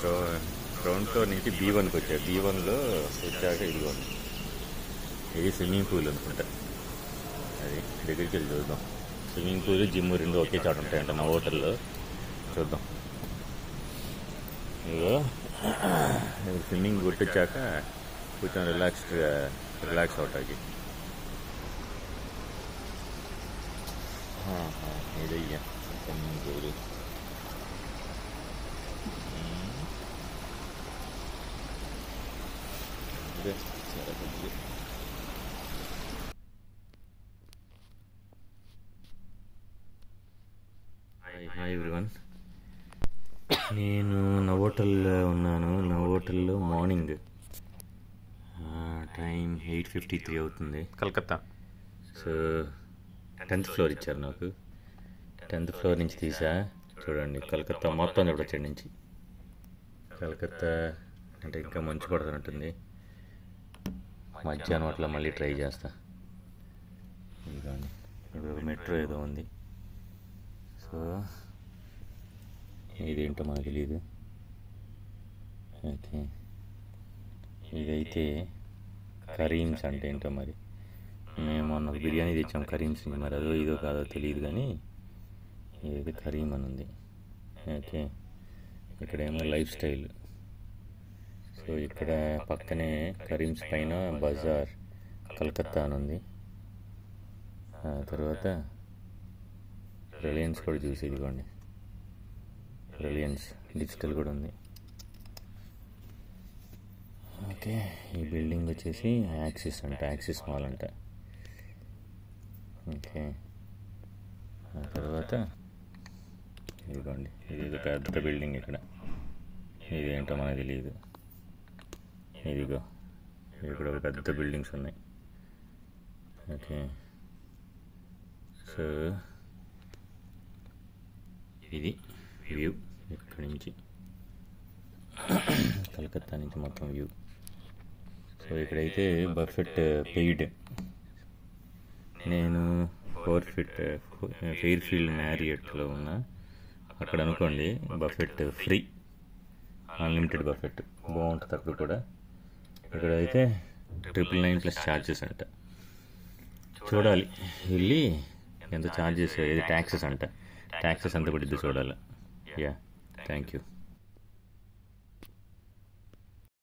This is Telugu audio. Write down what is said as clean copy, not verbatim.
గ్రౌండ్ ఫ్లోర్ నుంచి B1కి వచ్చా. B1లో వచ్చాక ఇదిగోండి, ఇది స్విమ్మింగ్ పూల్ అనుకుంటా. అది దగ్గరికి వెళ్ళి చూద్దాం. స్విమ్మింగ్ పూల్, జిమ్ రెండు ఒకే చోట ఉంటాయంట నా హోటల్లో. చూద్దాం. ఇదిగో స్విమ్మింగ్ కొట్టొచ్చాక కొంచెం రిలాక్స్ అవటానికి ఇదయ్యా స్విమ్మింగ్ పూల్. హాయ్ ఎవ్రీవన్, నేను నవోటల్లో ఉన్నాను. నవోటల్లో మార్నింగ్ టైం 8:53 అవుతుంది, కలకత్తా. సో 10th ఫ్లోర్ ఇచ్చారు నాకు. 10th ఫ్లోర్ నుంచి తీసా. చూడండి కలకత్తా మొత్తం చూడొచ్చు నుంచి. కలకత్తా అంటే ఇంకా మంచు పడుతున్నట్టుంది. మధ్యాహ్నం అట్లా మళ్ళీ ట్రై చేస్తా. ఇదిగోండి, ఇప్పుడు మెట్రో ఏదో ఉంది. సో ఇదేంటో మనకు తెలియదు. ఓకే, ఇదైతే కరీమ్స్ అంటే ఏంటో మరి. మేము మొన్న బిర్యానీ తెచ్చాం కరీమ్స్, మరి అదో ఇదో కాదో తెలియదు, కానీ ఇదైతే కరీం అని ఉంది. ఓకే, ఇక్కడేమో లైఫ్ స్టైల్. సో ఇక్కడ పక్కనే కరీమ్స్ పైన బజార్ కలకత్తా అని ఉంది. తర్వాత రిలయన్స్ కూడా చూసి, ఇదిగోండి రిలయన్స్ డిజిటల్ కూడా ఉంది. ఓకే, ఈ బిల్డింగ్ వచ్చేసి యాక్సిస్ అంట, యాక్సిస్ మాల్ అంట. ఓకే, ఆ తర్వాత ఇదిగోండి, ఇది పెద్ద బిల్డింగ్. ఇదేంటో మనకు తెలియదు. ఇదిగో ఇక్కడ ఒక పెద్ద బిల్డింగ్స్ ఉన్నాయి. ఓకే, సో ఇది వ్యూ ఇక్కడి నుంచి, కలకత్తా నుంచి మొత్తం వ్యూ. సో ఇక్కడైతే బఫెట్ పెయిడ్. నేను ఫెయిర్ఫీల్డ్ మ్యారియట్లో ఉన్నా. అక్కడ అనుకోండి బఫెట్ ఫ్రీ, అన్లిమిటెడ్ బఫెట్ బాగుంటుంది అక్కడ కూడా. ఇక్కడైతే 999 ఛార్జెస్ అంట. చూడాలి వెళ్ళి ఎంత ఛార్జెస్, ఏది ట్యాక్సెస్ అంట. ట్యాక్సెస్ ఎంత పడిద్దో చూడాలి. Yeah, thank you.